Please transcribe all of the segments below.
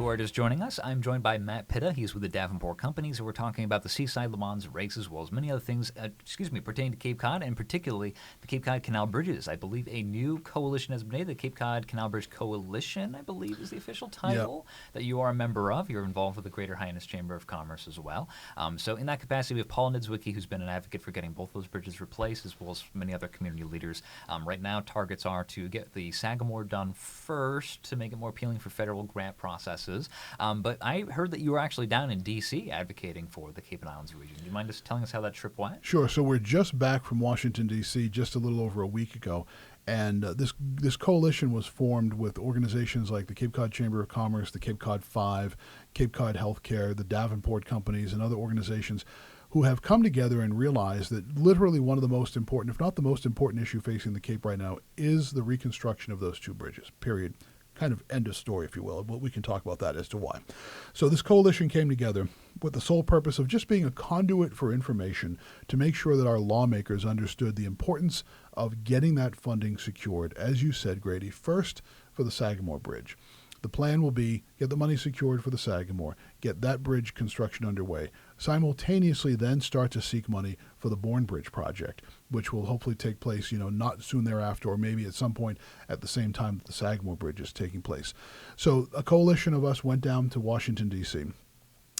who are just joining us, I'm joined by Matt Pitta. He's with the Davenport Companies, and we're talking about the Seaside Le Mans race as well as many other things, pertaining to Cape Cod, and particularly the Cape Cod Canal Bridges. I believe a new coalition has been made. The Cape Cod Canal Bridge Coalition, I believe, is the official title that you are a member of. You're involved with the Greater Hyannis Chamber of Commerce as well. So in that capacity, we have Paul Niedzwiecki, who's been an advocate for getting both those bridges replaced, as well as many other community leaders. Right now, targets are to get the Sagamore done first to make it more appealing for federal grant processes. But I heard that you were actually down in D.C. advocating for the Cape and Islands region. Do you mind just telling us how that trip went? Sure. So we're just back from Washington, D.C. just a little over a week ago. And this coalition was formed with organizations like the Cape Cod Chamber of Commerce, the Cape Cod 5, Cape Cod Healthcare, the Davenport Companies, and other organizations who have come together and realized that literally one of the most important, if not the most important issue facing the Cape right now is the reconstruction of those two bridges, period. Kind of end of story, if you will, but we can talk about that as to why. So this coalition came together with the sole purpose of just being a conduit for information to make sure that our lawmakers understood the importance of getting that funding secured, as you said, Grady, first for the Sagamore Bridge. The plan will be get the money secured for the Sagamore, get that bridge construction underway, simultaneously then start to seek money for the Bourne Bridge project, which will hopefully take place, not soon thereafter, or maybe at some point at the same time that the Sagamore Bridge is taking place. So a coalition of us went down to Washington, D.C.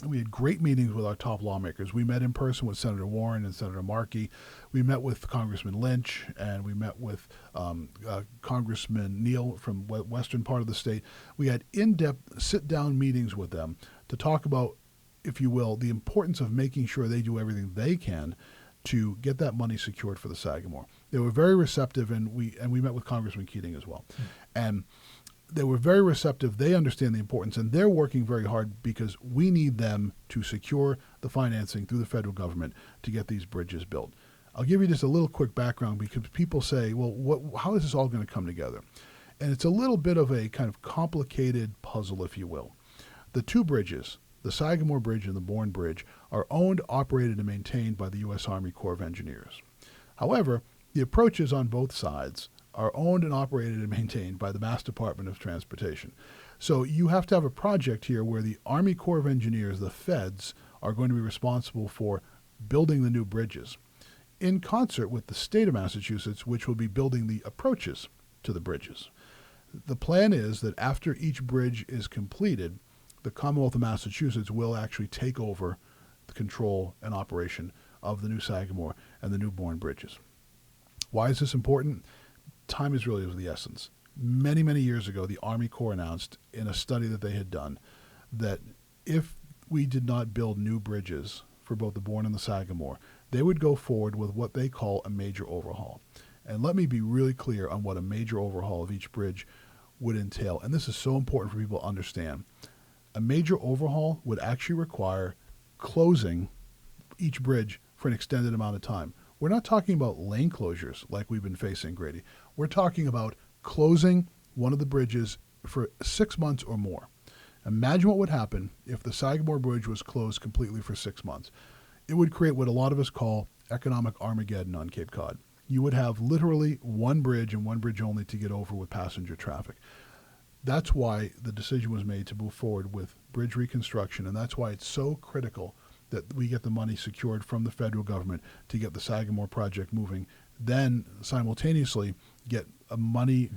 We had great meetings with our top lawmakers. We met in person with Senator Warren and Senator Markey. We met with Congressman Lynch, and we met with Congressman Neal from western part of the state. We had in-depth sit-down meetings with them to talk about, if you will, the importance of making sure they do everything they can to get that money secured for the Sagamore. They were very receptive, and we met with Congressman Keating as well. And they were very receptive. They understand the importance, and they're working very hard because we need them to secure the financing through the federal government to get these bridges built. I'll give you just a little quick background because people say, well, how is this all going to come together? And it's a little bit of a kind of complicated puzzle, if you will. The two bridges, the Sagamore Bridge and the Bourne Bridge, are owned, operated, and maintained by the U.S. Army Corps of Engineers. However, the approaches on both sides are owned and operated and maintained by the Mass Department of Transportation. So you have to have a project here where the Army Corps of Engineers, the feds, are going to be responsible for building the new bridges in concert with the state of Massachusetts, which will be building the approaches to the bridges. The plan is that after each bridge is completed, the Commonwealth of Massachusetts will actually take over the control and operation of the new Sagamore and the new Bourne bridges. Why is this important? Time is really of the essence. Many, many years ago, the Army Corps announced in a study that they had done that if we did not build new bridges for both the Bourne and the Sagamore, they would go forward with what they call a major overhaul. And let me be really clear on what a major overhaul of each bridge would entail. And this is so important for people to understand. A major overhaul would actually require closing each bridge for an extended amount of time. We're not talking about lane closures like we've been facing, Grady. We're talking about closing one of the bridges for 6 months or more. Imagine what would happen if the Sagamore Bridge was closed completely for 6 months. It would create what a lot of us call economic Armageddon on Cape Cod. You would have literally one bridge and one bridge only to get over with passenger traffic. That's why the decision was made to move forward with bridge reconstruction, and that's why it's so critical that we get the money secured from the federal government to get the Sagamore project moving, then simultaneously get a money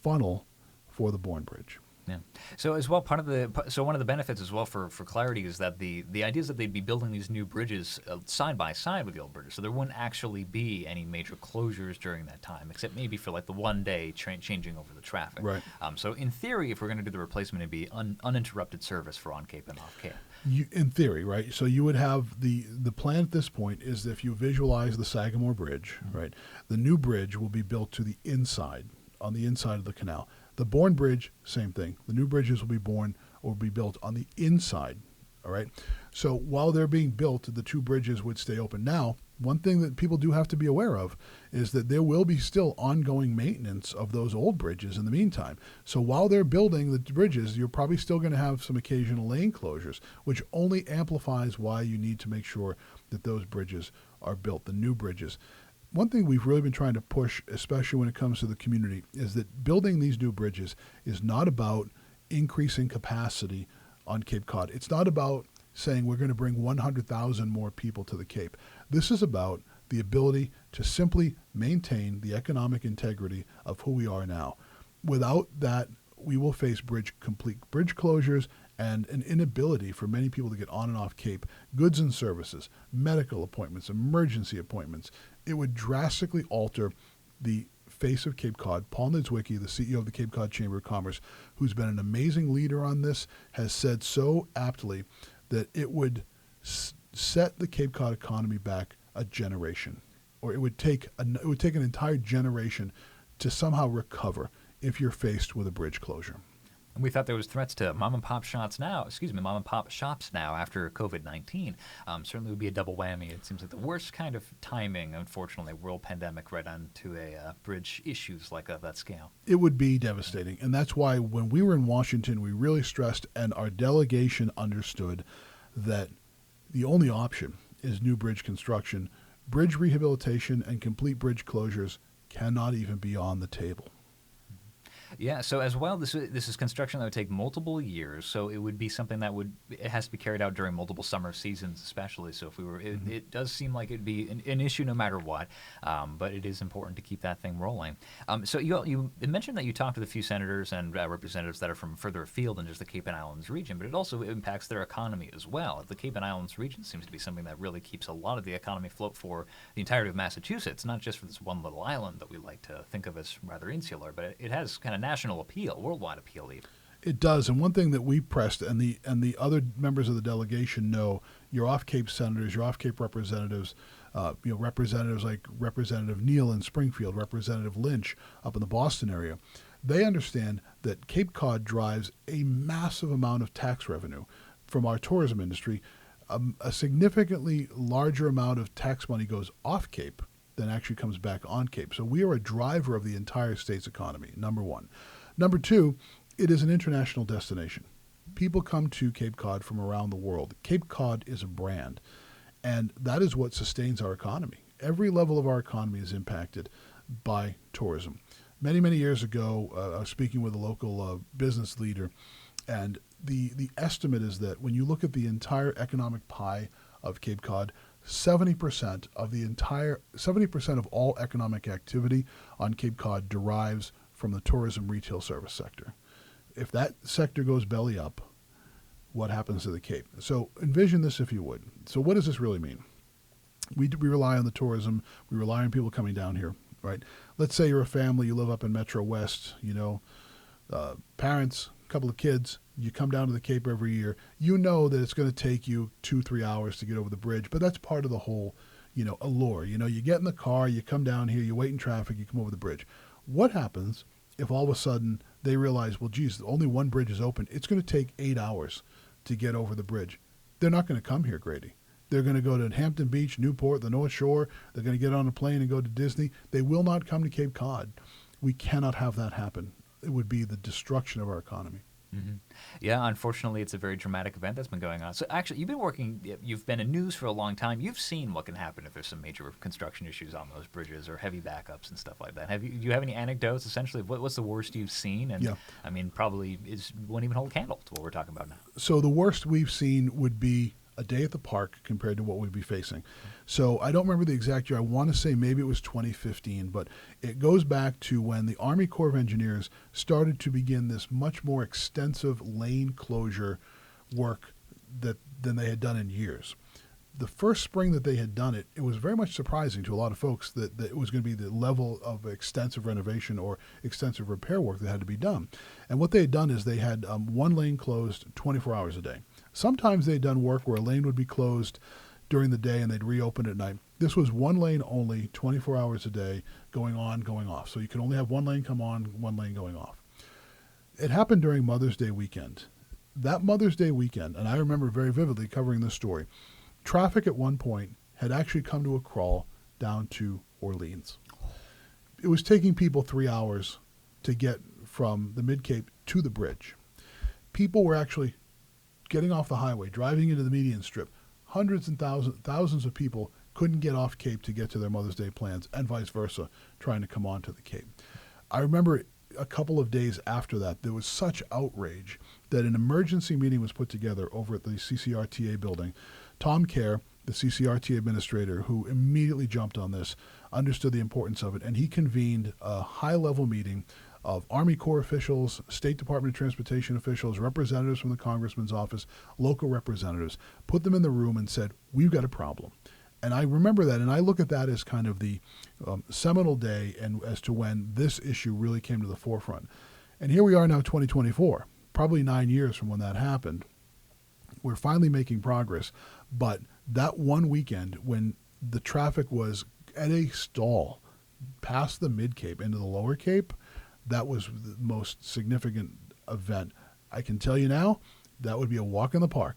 funnel for the Bourne Bridge. Yeah. So as well, one of the benefits as well for clarity is that the idea is that they'd be building these new bridges side by side with the old bridges, so there wouldn't actually be any major closures during that time, except maybe for like the one day changing over the traffic. Right. So in theory, if we're going to do the replacement, it'd be uninterrupted service for on Cape and off Cape. In theory, right? So you would have the plan at this point is that if you visualize the Sagamore Bridge, right, the new bridge will be built to the inside, on the inside of the canal. The Bourne Bridge, same thing. The new bridges will be built on the inside, all right? So while they're being built, the two bridges would stay open. Now, one thing that people do have to be aware of is that there will be still ongoing maintenance of those old bridges in the meantime. So while they're building the bridges, you're probably still going to have some occasional lane closures, which only amplifies why you need to make sure that those bridges are built, the new bridges. One thing we've really been trying to push, especially when it comes to the community, is that building these new bridges is not about increasing capacity on Cape Cod. It's not about saying we're going to bring 100,000 more people to the Cape. This is about the ability to simply maintain the economic integrity of who we are now. Without that, we will face complete bridge closures and an inability for many people to get on and off Cape, goods and services, medical appointments, emergency appointments. It would drastically alter the face of Cape Cod. Paul Niedzwiecki, the CEO of the Cape Cod Chamber of Commerce, who's been an amazing leader on this, has said so aptly that it would set the Cape Cod economy back a generation, or it would take an entire generation to somehow recover if you're faced with a bridge closure. And we thought there was threats to mom and pop shops now after COVID-19. Certainly would be a double whammy. It seems like the worst kind of timing, unfortunately, world pandemic right onto a bridge issues like of that scale. It would be devastating. And that's why when we were in Washington, we really stressed, and our delegation understood, that the only option is new bridge construction. Bridge rehabilitation and complete bridge closures cannot even be on the table. Yeah, so as well, this is construction that would take multiple years, so it would be something it has to be carried out during multiple summer seasons especially, so if it does seem like it'd be an issue no matter what, but it is important to keep that thing rolling. So you mentioned that you talked with a few senators and representatives that are from further afield than just the Cape and Islands region, but it also impacts their economy as well. The Cape and Islands region seems to be something that really keeps a lot of the economy afloat for the entirety of Massachusetts, not just for this one little island that we like to think of as rather insular, but it has kind of national appeal, worldwide appeal even. It does, and one thing that we pressed, and the other members of the delegation know, your off-Cape senators, your off-Cape representatives, representatives like Representative Neal in Springfield, Representative Lynch up in the Boston area, they understand that Cape Cod drives a massive amount of tax revenue from our tourism industry. A significantly larger amount of tax money goes off Cape than actually comes back on Cape. So we are a driver of the entire state's economy, number one. Number two, it is an international destination. People come to Cape Cod from around the world. Cape Cod is a brand, and that is what sustains our economy. Every level of our economy is impacted by tourism. Many, many years ago, I was speaking with a local business leader, and the estimate is that when you look at the entire economic pie of Cape Cod, 70% of all economic activity on Cape Cod derives from the tourism retail service sector. If that sector goes belly up, what happens to the Cape? So envision this if you would. So what does this really mean? We rely on the tourism. We rely on people coming down here, right? Let's say you're a family, you live up in Metro West, parents, couple of kids, you come down to the Cape every year. You know that it's going to take you 2-3 hours to get over the bridge, but that's part of the whole, allure. You get in the car, you come down here, you wait in traffic, you come over the bridge. What happens if all of a sudden they realize, well, geez, only one bridge is open. It's going to take 8 hours to get over the bridge. They're not going to come here, Grady. They're going to go to Hampton Beach, Newport, the North Shore. They're going to get on a plane and go to Disney. They will not come to Cape Cod. We cannot have that happen. It would be the destruction of our economy. Mm-hmm. Yeah, unfortunately, it's a very dramatic event that's been going on. So actually, you've been in news for a long time. You've seen what can happen if there's some major construction issues on those bridges or heavy backups and stuff like that. Do you have any anecdotes, essentially, of what's the worst you've seen? And yeah. I mean, probably won't even hold a candle to what we're talking about now. So the worst we've seen would be a day at the park compared to what we'd be facing. So I don't remember the exact year. I want to say maybe it was 2015, but it goes back to when the Army Corps of Engineers started to begin this much more extensive lane closure work than they had done in years. The first spring that they had done it, it was very much surprising to a lot of folks that it was going to be the level of extensive renovation or extensive repair work that had to be done. And what they had done is they had one lane closed 24 hours a day. Sometimes they'd done work where a lane would be closed during the day and they'd reopen at night. This was one lane only, 24 hours a day, going on, going off. So you could only have one lane come on, one lane going off. It happened during Mother's Day weekend. That Mother's Day weekend, and I remember very vividly covering this story, traffic at one point had actually come to a crawl down to Orleans. It was taking people 3 hours to get from the Mid-Cape to the bridge. People were actually getting off the highway, driving into the median strip. Hundreds and thousands of people couldn't get off Cape to get to their Mother's Day plans, and vice versa, trying to come onto the Cape. I remember a couple of days after that, there was such outrage that an emergency meeting was put together over at the CCRTA building. Tom Kerr, the CCRTA administrator, who immediately jumped on this, understood the importance of it, and he convened a high-level meeting of Army Corps officials, State Department of Transportation officials, representatives from the Congressman's office, local representatives, put them in the room and said, we've got a problem. And I remember that, and I look at that as kind of the seminal day and as to when this issue really came to the forefront. And here we are now, 2024, probably 9 years from when that happened. We're finally making progress, but that one weekend when the traffic was at a stall past the Mid-Cape into the Lower Cape, that was the most significant event. I can tell you now, that would be a walk in the park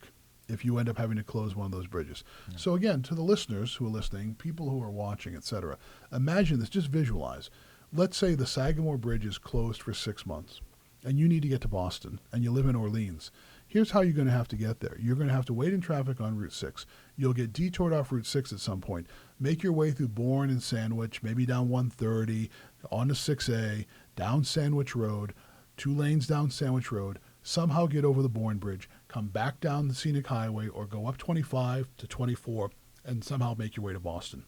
if you end up having to close one of those bridges. Yeah. So again, to the listeners who are listening, people who are watching, etc., imagine this, just visualize. Let's say the Sagamore Bridge is closed for 6 months, and you need to get to Boston, and you live in Orleans. Here's how you're going to have to get there. You're going to have to wait in traffic on Route 6. You'll get detoured off Route 6 at some point. Make your way through Bourne and Sandwich, maybe down 130, onto 6A, down Sandwich Road, 2 lanes down Sandwich Road, somehow get over the Bourne Bridge, come back down the scenic highway, or go up 25 to 24, and somehow make your way to Boston.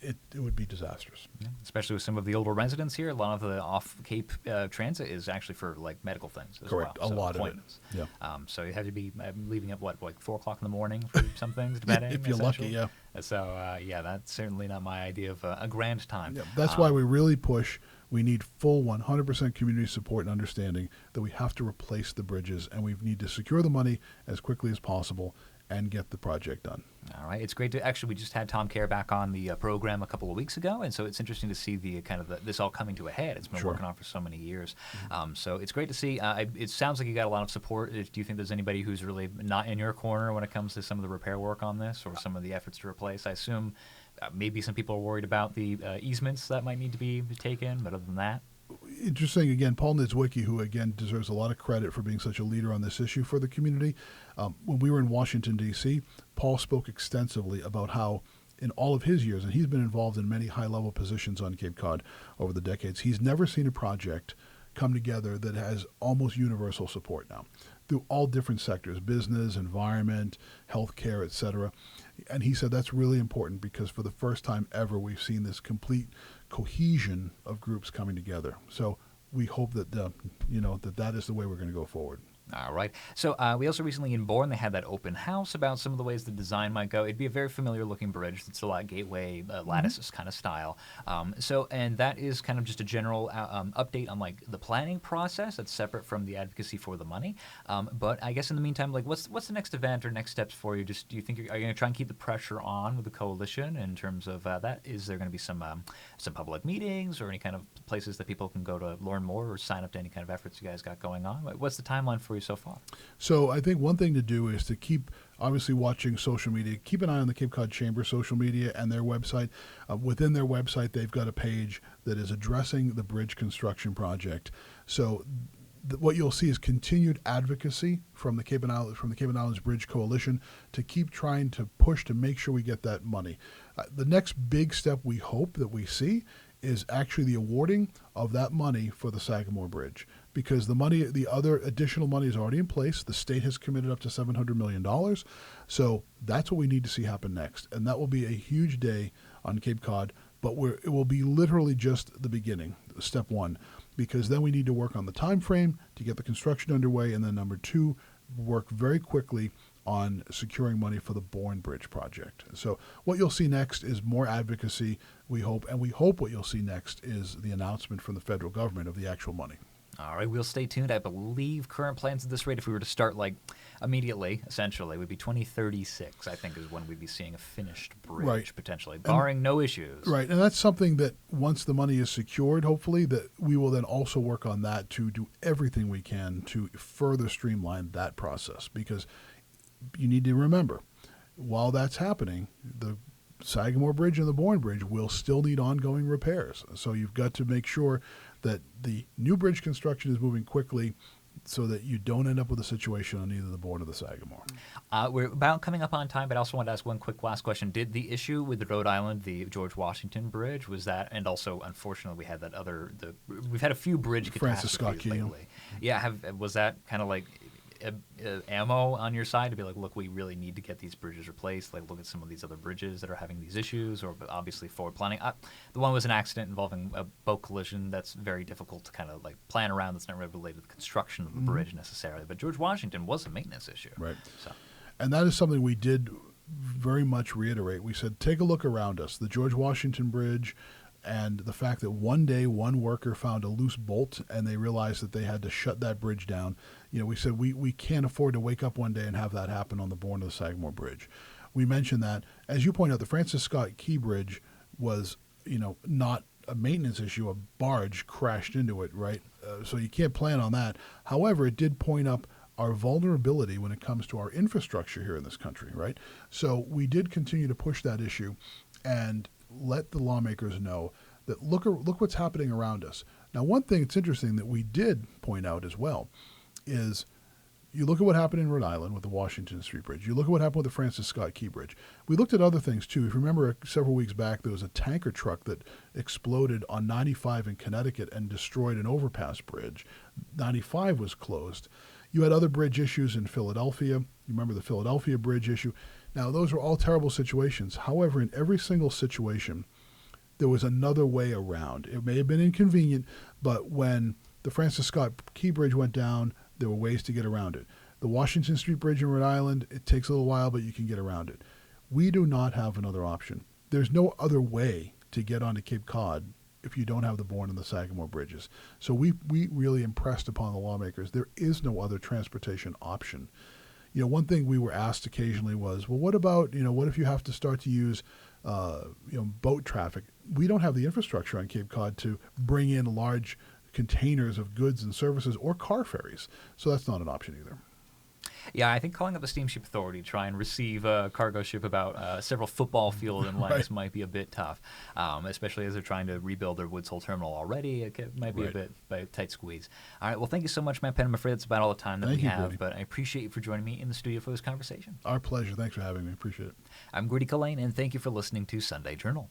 It would be disastrous. Yeah, especially with some of the older residents here. A lot of the off-Cape transit is actually for like medical things as Correct. well. A lot of it. Yeah. So you have to be leaving at like 4 o'clock in the morning for some things, depending. If you're lucky, yeah. So that's certainly not my idea of a grand time. Yeah, that's why we really push. We need full 100% community support and understanding that we have to replace the bridges, and we need to secure the money as quickly as possible and get the project done. All right. It's great to actually, we just had Tom Kerr back on the program a couple of weeks ago, and so it's interesting to see the kind of this all coming to a head. It's been working on for so many years. Mm-hmm. So it's great to see. It sounds like you got a lot of support. Do you think there's anybody who's really not in your corner when it comes to some of the repair work on this or some of the efforts to replace? I assume maybe some people are worried about the easements that might need to be taken, but other than that? Interesting, again, Paul Niedzwiecki, who, again, deserves a lot of credit for being such a leader on this issue for the community. When we were in Washington, D.C., Paul spoke extensively about how in all of his years, and he's been involved in many high-level positions on Cape Cod over the decades, he's never seen a project come together that has almost universal support now through all different sectors, business, environment, healthcare, et cetera. And he said that's really important because for the first time ever, we've seen this complete cohesion of groups coming together. So we hope that that is the way we're going to go forward. All right. So we also recently in Bourne, they had that open house about some of the ways the design might go. It'd be a very familiar looking bridge. It's a lot gateway lattices kind of style. And that is kind of just a general update on like the planning process. That's separate from the advocacy for the money. But I guess in the meantime, like what's the next event or next steps for you? Just do you think are you going to try and keep the pressure on with the coalition in terms of that? Is there going to be some public meetings or any kind of places that people can go to learn more or sign up to any kind of efforts you guys got going on? What's the timeline for you so far? So I think one thing to do is to keep obviously watching social media. Keep an eye on the Cape Cod Chamber social media and their website. Within their website, they've got a page that is addressing the bridge construction project. So what you'll see is continued advocacy from the Cape and Islands Bridge Coalition to keep trying to push to make sure we get that money. The next big step we hope that we see is actually the awarding of that money for the Sagamore Bridge, because the other additional money is already in place. The state has committed up to $700 million. So that's what we need to see happen next. And that will be a huge day on Cape Cod, but it will be literally just the beginning, step one, because then we need to work on the time frame to get the construction underway. And then number two, work very quickly on securing money for the Bourne Bridge project. So what you'll see next is more advocacy, we hope, and we hope what you'll see next is the announcement from the federal government of the actual money. All right, we'll stay tuned. I believe current plans at this rate, if we were to start like immediately, essentially, would be 2036, I think, is when we'd be seeing a finished bridge, potentially, barring no issues. Right, and that's something that once the money is secured, hopefully, that we will then also work on that to do everything we can to further streamline that process, because you need to remember, while that's happening, the Sagamore Bridge and the Bourne Bridge will still need ongoing repairs. So you've got to make sure that the new bridge construction is moving quickly, so that you don't end up with a situation on either the Bourne or the Sagamore. We're about coming up on time, but I also wanted to ask one quick last question. Did the issue with the Rhode Island, the George Washington Bridge, was that, and also, unfortunately, we had that other, we've had a few bridge Francis Scott catastrophes Key. lately. Yeah, was that kind of like ammo on your side to be like, look, we really need to get these bridges replaced, like look at some of these other bridges that are having these issues, or obviously forward planning? The one was an accident involving a boat collision. That's very difficult to kind of like plan around. That's not really related to the construction of the bridge necessarily, but George Washington was a maintenance issue. Right. So. And that is something we did very much reiterate. We said, take a look around us. The George Washington Bridge, and the fact that one day one worker found a loose bolt and they realized that they had to shut that bridge down. We said we can't afford to wake up one day and have that happen on the Bourne or the Sagamore Bridge. We mentioned that, as you point out, the Francis Scott Key Bridge was, not a maintenance issue. A barge crashed into it, right? So you can't plan on that. However, it did point up our vulnerability when it comes to our infrastructure here in this country, right? So we did continue to push that issue and let the lawmakers know that look what's happening around us. Now, one thing that's interesting that we did point out as well is you look at what happened in Rhode Island with the Washington Street Bridge. You look at what happened with the Francis Scott Key Bridge. We looked at other things, too. If you remember, several weeks back, there was a tanker truck that exploded on 95 in Connecticut and destroyed an overpass bridge. 95 was closed. You had other bridge issues in Philadelphia. You remember the Philadelphia bridge issue. Now, those were all terrible situations. However, in every single situation, there was another way around. It may have been inconvenient, but when the Francis Scott Key Bridge went down, there were ways to get around it. The Washington Street Bridge in Rhode Island, it takes a little while, but you can get around it. We do not have another option. There's no other way to get onto Cape Cod if you don't have the Bourne and the Sagamore bridges. So we really impressed upon the lawmakers, there is no other transportation option. One thing we were asked occasionally was, well, what about, what if you have to start to use, boat traffic? We don't have the infrastructure on Cape Cod to bring in large containers of goods and services or car ferries. So that's not an option either. Yeah, I think calling up the Steamship Authority to try and receive a cargo ship about several football field in lengths Right. might be a bit tough, especially as they're trying to rebuild their Woods Hole terminal already. It might be Right. a bit tight squeeze. All right, well, thank you so much, Matt Penn. I'm afraid that's about all the time that Thank we you, have, Grady. but I appreciate you for joining me in the studio for this conversation. Our pleasure. Thanks for having me. Appreciate it. I'm Grady Collane, and thank you for listening to Sunday Journal.